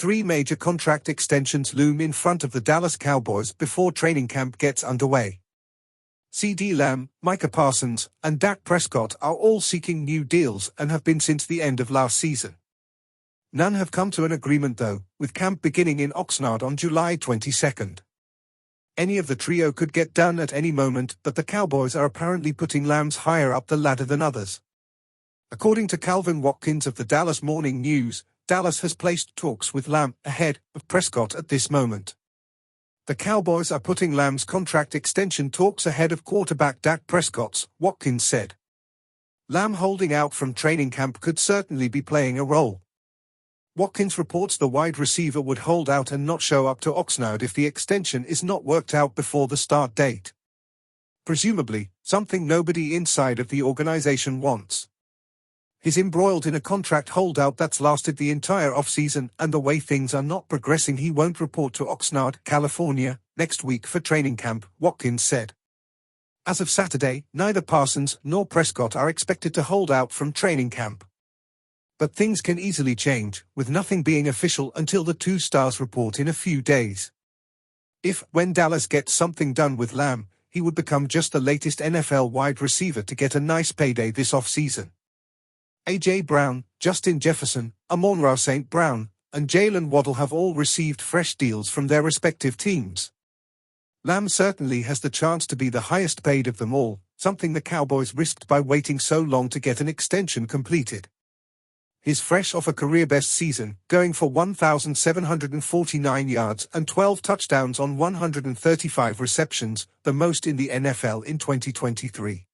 three major contract extensions loom in front of the Dallas Cowboys before training camp gets underway. CeeDee Lamb, Micah Parsons, and Dak Prescott are all seeking new deals and have been since the end of last season. None have come to an agreement though, with camp beginning in Oxnard on July 22nd. Any of the trio could get done at any moment, but the Cowboys are apparently putting Lambs higher up the ladder than others. According to Calvin Watkins of the Dallas Morning News, Dallas has placed talks with Lamb ahead of Prescott at this moment. The Cowboys are putting Lamb's contract extension talks ahead of quarterback Dak Prescott's, Watkins said. Lamb holding out from training camp could certainly be playing a role. Watkins reports the wide receiver would hold out and not show up to Oxnard if the extension is not worked out before the start date. Presumably, something nobody inside of the organization wants. He's embroiled in a contract holdout that's lasted the entire offseason, and the way things are not progressing, he won't report to Oxnard, California, next week for training camp, Watkins said. As of Saturday, neither Parsons nor Prescott are expected to hold out from training camp. But things can easily change, with nothing being official until the two stars report in a few days. When Dallas gets something done with Lamb, he would become just the latest NFL wide receiver to get a nice payday this offseason. A.J. Brown, Justin Jefferson, Amon-Ra St. Brown, and Jalen Waddle have all received fresh deals from their respective teams. Lamb certainly has the chance to be the highest paid of them all, something the Cowboys risked by waiting so long to get an extension completed. He's fresh off a career-best season, going for 1,749 yards and 12 touchdowns on 135 receptions, the most in the NFL in 2023.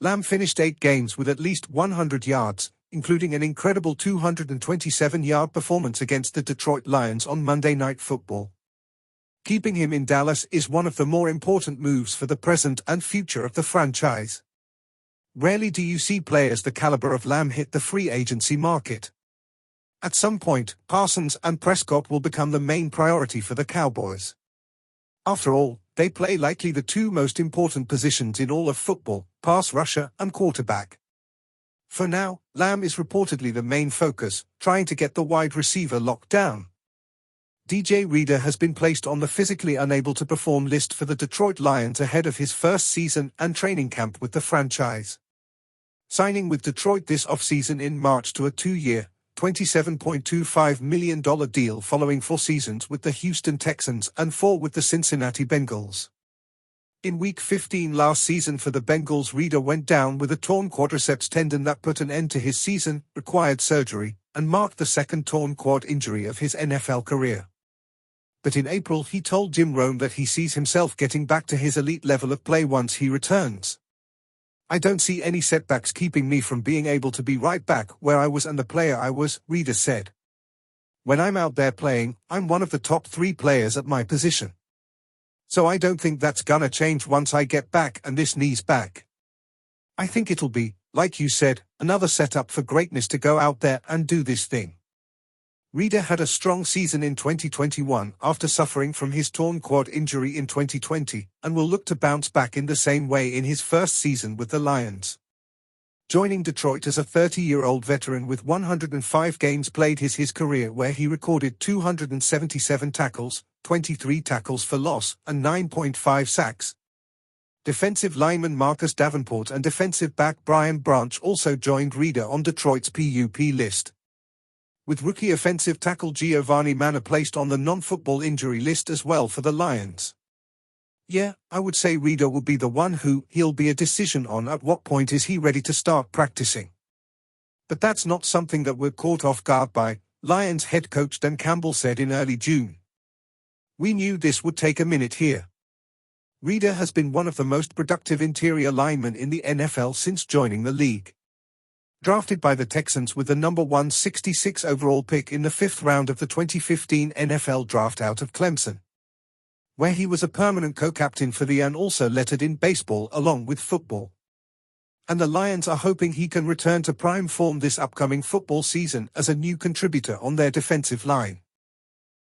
Lamb finished 8 games with at least 100 yards, including an incredible 227-yard performance against the Detroit Lions on Monday Night Football. Keeping him in Dallas is one of the more important moves for the present and future of the franchise. Rarely do you see players the caliber of Lamb hit the free agency market. At some point, Parsons and Prescott will become the main priority for the Cowboys. After all, they play likely the two most important positions in all of football, pass rusher and quarterback. For now, Lamb is reportedly the main focus, trying to get the wide receiver locked down. DJ Reader has been placed on the physically unable to perform list for the Detroit Lions ahead of his first season and training camp with the franchise. Signing with Detroit this offseason in March to a 2-year, $27.25 million deal following 4 seasons with the Houston Texans and 4 with the Cincinnati Bengals. In Week 15 last season for the Bengals, Reader went down with a torn quadriceps tendon that put an end to his season, required surgery, and marked the second torn quad injury of his NFL career. But in April he told Jim Rome that he sees himself getting back to his elite level of play once he returns. "I don't see any setbacks keeping me from being able to be right back where I was and the player I was," Reader said. "When I'm out there playing, I'm one of the top 3 players at my position. So I don't think that's gonna change once I get back and this knee's back. I think it'll be, like you said, another setup for greatness to go out there and do this thing." Reader had a strong season in 2021 after suffering from his torn quad injury in 2020, and will look to bounce back in the same way in his first season with the Lions. Joining Detroit as a 30-year-old veteran with 105 games played is his career, where he recorded 277 tackles, 23 tackles for loss, and 9.5 sacks. Defensive lineman Marcus Davenport and defensive back Brian Branch also joined Reader on Detroit's PUP list. With rookie offensive tackle Giovanni Manna placed on the non-football injury list as well for the Lions. Yeah, I would say Reader will be the one who he'll be a decision on at what point is he ready to start practicing. But that's not something that we're caught off guard by, Lions head coach Dan Campbell said in early June. "We knew this would take a minute here." Reader has been one of the most productive interior linemen in the NFL since joining the league. Drafted by the Texans with the number 166 overall pick in the 5th round of the 2015 NFL Draft out of Clemson, where he was a permanent co-captain for the and also lettered in baseball along with football. And the Lions are hoping he can return to prime form this upcoming football season as a new contributor on their defensive line.